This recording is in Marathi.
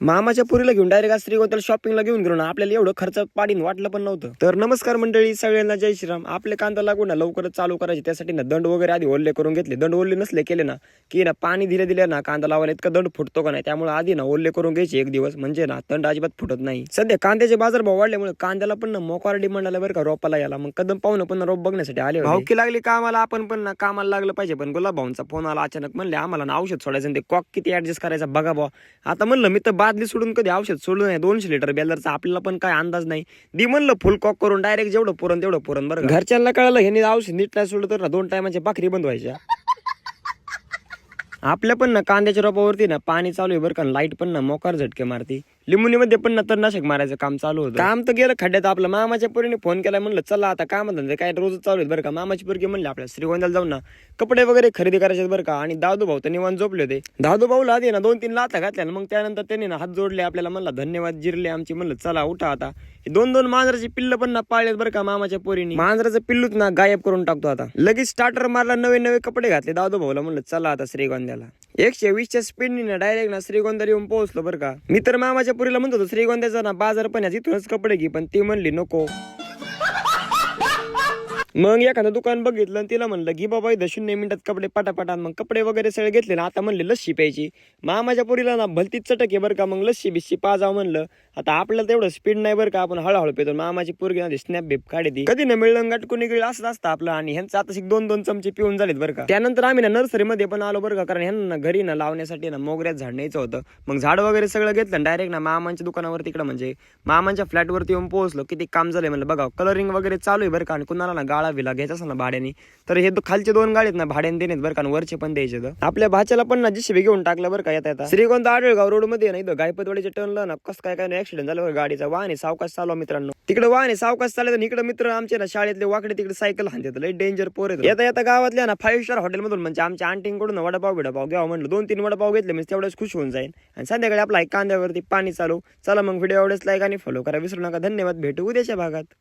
मामाच्या पुरीला घेऊन डायरेक्ट श्रीगोंद्याला शॉपिंगला घेऊन गेलो ना, आपल्याला एवढं खर्च पाडीन वाटलं पण नव्हतं. तर नमस्कार मंडळी सगळ्यांना, जय श्रीराम. आपले कांदा लागून ना लवकरच चालू करायचे, त्यासाठी ना दंड वगैरे आधी ओल्ले करून घेतले. दंड ओल्ले नसले केले ना की ना पाणी दिले दिले ना कांदा लावायला इतका दंड फुटतो का नाही, त्यामुळे आधी ना ओल्ले करून घ्यायचे एक दिवस, म्हणजे ना दंड अजिबात फुटत नाही. सध्या कांद्याचे बाजारभाव वाढल्यामुळे कांद्याला पण ना मोकार डिमांड आला बरं का रोपाला याला. मग कदम पाहुणं पण रोप बघण्यासाठी आले. भावकी लागली कामाला, आपण पण ना कामाला लागलं पाहिजे. पण गुलाब भाऊंचा फोन आला अचानक, म्हणले आम्हाला ना औषध सोडायचं, ते कॉक किती ऍडजस्ट करायचा बघा बा. आता म्हणलं मी तर बादली सोडून कधी औषध सोडलं नाही. 200 लिटर बेलरचा आपल्याला पण काय अंदाज नाही. दी म्हणलं फुल कॉक करून डायरेक्ट जेवढं पुरण तेवढं पुरण. बरं घरच्यांना कळलं हे औषध नीट नाही सोडलं तर ना 2 टायमाच्या भाकरी बंद व्हायच्या. आपल्या पण ना कांद्याच्या रोपावरती ना पाणी चालू आहे बरं का. लाईट पण ना मोकार झटके मारती. लिंबुनीमध्ये पण ना तणनाशक मारायचं काम चालू होतं. काम तर गेलं खड्ड्यात. आपलं मामाच्या पोरीने फोन केला, म्हणलं चला आता काम धंदे काय रोज चालू आहेत बरं का. मामाची पोरगी म्हणली आपल्या श्रीगोंद्याला जाऊन ना कपडे वगैरे खरेदी करायचे बरं का. आणि दादू भाऊ तर निवांत झोपले होते. दादू भाऊला आधी ना 2-3 लाथा घातल्या, मग त्यानंतर त्यांनी ना हात जोडले आपल्याला, म्हणला धन्यवाद जिरले आमची. म्हणलं चला उठा आता. 2-2 मांजराची पिल्ल पण ना पाळलेत बरं का मामाच्या पोरीने. मांजराचं पिल्लूच ना गायब करून टाकतो आता. लगेच स्टार्टर मारला, नवे नवे कपडे घातले दादू भाऊला. म्हणलं चला आता श्रीगोंद्याला. 120च्या स्पीडनी ना डायरेक्ट ना श्रीगोंद्याला येऊन पोहोचलो बरं का. मी तर मामाच्या पुरीला म्हणत होतो श्रीगोंद्याचा ना बाजार पण इथूनच कपडे घे, पण ती म्हणली नको. मग एखादं दुकान बघितलं आणि तिला म्हणलं की बाबा इथं 0 मिनिटात कपडे पटापटात. मग कपडे वगैरे सगळे घेतले ना. आता म्हणले लस्सी प्यायची. मामाच्या पुरीला ना भलतीच चटक आहे बरं का. मग लस्सी बिस्सी पाजावं म्हणलं. आता आपल्याला तेवढं स्पीड नाही बरं का, आपण हळूहळू पेतो. मामाची पोरगी ना स्नॅप बेप काढते. कधी न मिळलं गाठकून निघलं असं असतं आपलं. आणि ह्यांचं आता 2-2 चमचे पिऊन झालेत बरं का. त्यानंतर आम्ही ना नर्सरीमध्ये पण आलो बरं का, कारण ह्यांना घरी ना लावण्यासाठी ना मोगऱ्यात झाड न्यायचं होतं. मग झाड वगैरे सगळं घेतलं डायरेक्ट ना मामांच्या दुकानावर तिकडं म्हणजे मामांच्या फ्लॅटवरती येऊन पोहोचलो. किती काम झालंय म्हणलं बघा. कलरिंग वगैरे चालू आहे बरं का. आणि कुणाला ना गाळा विला घ्यायचा असं ना भाड्याने, तर हे खालचे 2 गाडीत ना भाड्याने देण्यात बरं का. वरचे पण द्यायचे. आपल्या भाच्याला पण ना जिशेबी घेऊन टाकलं बरं का येता. श्रीगोंदा आडळगाव रोड मध्ये ना इथं गायपतवाडीच्या टर्नला ना कसं काय ऍक्सिडेंट झालं गाडीचा. वाहने सावकाश चालवा मित्रांनो. तिकडे वाहने सावकाश चालले, इकडे मित्र आमचे ना शाळेतले वाकडे तिकडे सायकल हाणतात. लय डेंजर पोर येता येता गावातल्या ना 5 स्टार हॉटेल मधून म्हणजे आमच्या आंटींकडून वडापाव घ्यावा म्हणलं. 2-3 वडापाव घेतले म्हणजे तेवढेच खुश होऊन जाईल. आणि संध्याकाळी आपला कांद्यावरती पाणी चालू. चला मग व्हिडिओ आवडेल लाईक आणि फॉलो करा विसरू नका. धन्यवाद. भेटू उद्याच्या भागात.